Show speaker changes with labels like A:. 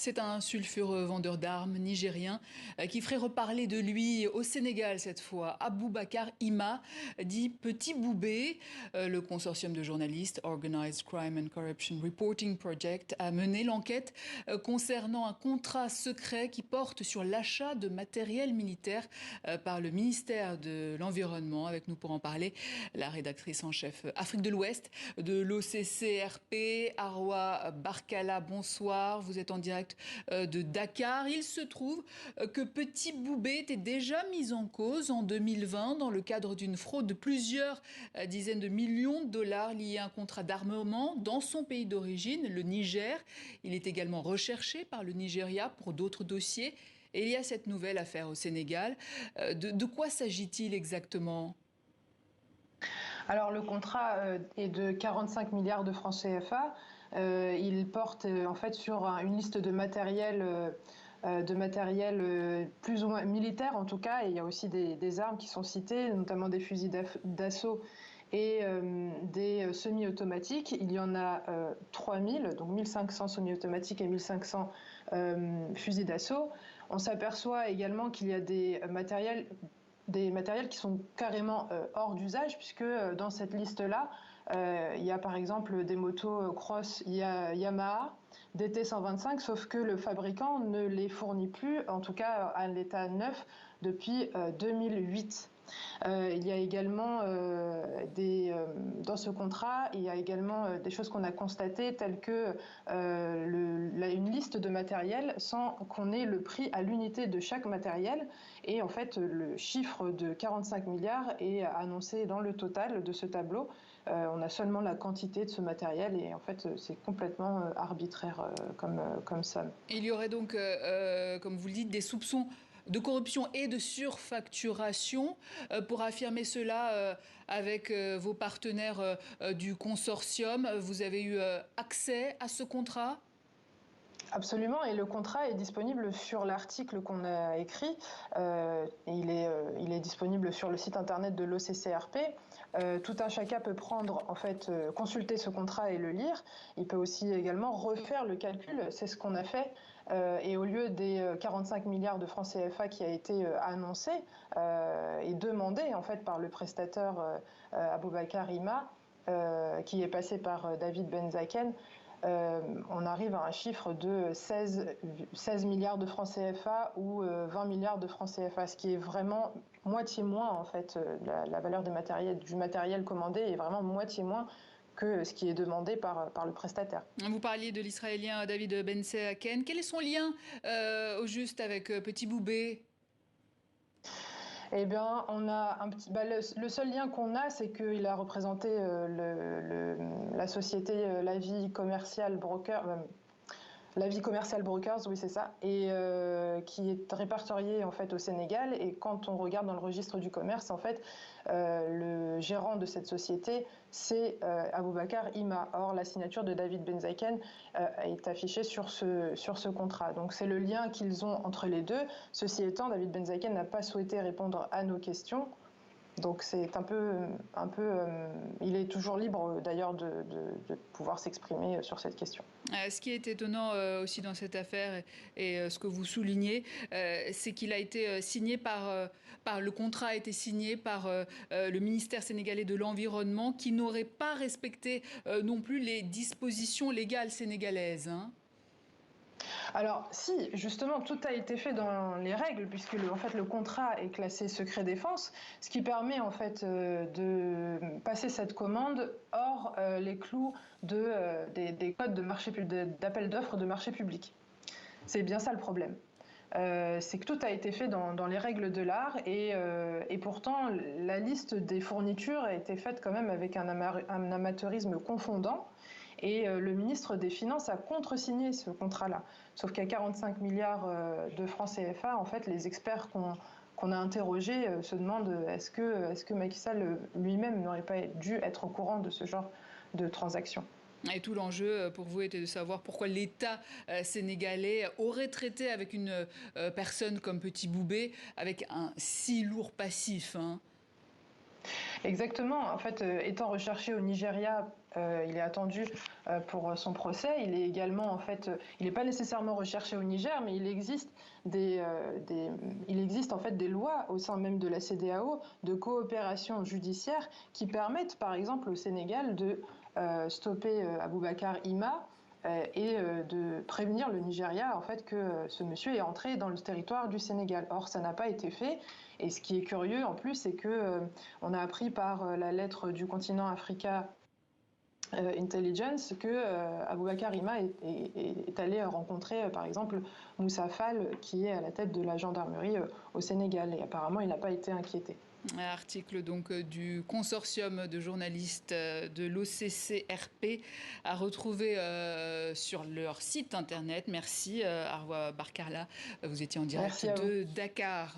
A: C'est un sulfureux vendeur d'armes nigérien qui ferait reparler de lui au Sénégal cette fois. Aboubacar Ima, dit Petit Boubé. Le consortium de journalistes Organized Crime and Corruption Reporting Project a mené l'enquête concernant un contrat secret qui porte sur l'achat de matériel militaire par le ministère de l'Environnement. Avec nous pour en parler, la rédactrice en chef Afrique de l'Ouest de l'OCCRP, Arwa Barkala. Bonsoir, vous êtes en direct de Dakar. Il se trouve que Petit Boubé était déjà mis en cause en 2020 dans le cadre d'une fraude de plusieurs dizaines de millions de dollars liés à un contrat d'armement dans son pays d'origine, le Niger. Il est également recherché par le Nigeria pour d'autres dossiers. Et il y a cette nouvelle affaire au Sénégal. De quoi s'agit-il exactement ?
B: Alors le contrat est de 45 milliards de francs CFA. Il porte en fait sur une liste de matériel plus ou moins militaire en tout cas. Et il y a aussi des armes qui sont citées, notamment des fusils d'assaut et des semi-automatiques. Il y en a 3000, donc 1500 semi-automatiques et 1500 fusils d'assaut. On s'aperçoit également qu'il y a des matériels qui sont carrément hors d'usage, puisque dans cette liste-là, il y a par exemple des motos cross Yamaha, des T125, sauf que le fabricant ne les fournit plus, en tout cas à l'état neuf, depuis 2008. Il y a également dans ce contrat, il y a également des choses qu'on a constatées, telles que une liste de matériel sans qu'on ait le prix à l'unité de chaque matériel. Et en fait, le chiffre de 45 milliards est annoncé dans le total de ce tableau. On a seulement la quantité de ce matériel et en fait, c'est complètement arbitraire comme somme.
A: Il y aurait donc, comme vous le dites, des soupçons de corruption et de surfacturation. Pour affirmer cela avec vos partenaires du consortium, vous avez eu accès à ce contrat ?
B: Absolument, et le contrat est disponible sur l'article qu'on a écrit. Il est disponible sur le site internet de l'OCCRP. Tout un chacun peut consulter ce contrat et le lire. Il peut aussi également refaire le calcul. C'est ce qu'on a fait. Et au lieu des 45 milliards de francs CFA qui a été annoncé et demandé en fait par le prestataire Aboubacar Ima, qui est passé par David Benzaken, on arrive à un chiffre de 16 milliards de francs CFA ou 20 milliards de francs CFA, ce qui est vraiment moitié moins en fait. La valeur du matériel commandé est vraiment moitié moins que ce qui est demandé par le prestataire.
A: Vous parliez de l'Israélien David Benzaken. Quel est son lien au juste avec Petit Boubé ?
B: Eh bien, on a le seul lien qu'on a, c'est qu'il a représenté la société La Vie Commerciale Brokers, oui c'est ça, et qui est répertoriée en fait au Sénégal. Et quand on regarde dans le registre du commerce, en fait, le gérant de cette société, c'est Aboubacar Ima. Or, la signature de David Benzaken est affichée sur ce contrat. Donc, c'est le lien qu'ils ont entre les deux. Ceci étant, David Benzaken n'a pas souhaité répondre à nos questions. Donc c'est un peu, il est toujours libre d'ailleurs de pouvoir s'exprimer sur cette question.
A: Ce qui est étonnant aussi dans cette affaire et ce que vous soulignez, c'est qu'il a été signé le contrat a été signé par le ministère sénégalais de l'Environnement, qui n'aurait pas respecté non plus les dispositions légales sénégalaises.
B: Alors si, justement, tout a été fait dans les règles, puisque le contrat est classé secret défense, ce qui permet en fait de passer cette commande hors les clous des codes d'appel d'offres de marché public. C'est bien ça le problème. C'est que tout a été fait dans les règles de l'art et pourtant la liste des fournitures a été faite quand même avec un amateurisme confondant. Et le ministre des Finances a contresigné ce contrat-là. Sauf qu'à 45 milliards de francs CFA, en fait, les experts qu'on a interrogés se demandent est-ce que Macky Sall lui-même n'aurait pas dû être au courant de ce genre de transactions.
A: Et tout l'enjeu pour vous était de savoir pourquoi l'État sénégalais aurait traité avec une personne comme Petit Boubé avec un si lourd passif.
B: Exactement. En fait, étant recherché au Nigeria il est attendu pour son procès. Il est également, en fait, il n'est pas nécessairement recherché au Niger, mais il existe en fait des lois au sein même de la CEDEAO de coopération judiciaire qui permettent, par exemple, au Sénégal de stopper Aboubacar Ima et de prévenir le Nigeria en fait que ce monsieur est entré dans le territoire du Sénégal. Or, ça n'a pas été fait. Et ce qui est curieux en plus, c'est que on a appris par la lettre du continent africain Intelligence que Aboubacar Ima est allé rencontrer par exemple Moussa Fall qui est à la tête de la gendarmerie au Sénégal et apparemment il n'a pas été inquiété.
A: Article donc du consortium de journalistes de l'OCCRP à retrouver sur leur site internet. Merci Arwa Barkarla, vous étiez en direct de Dakar.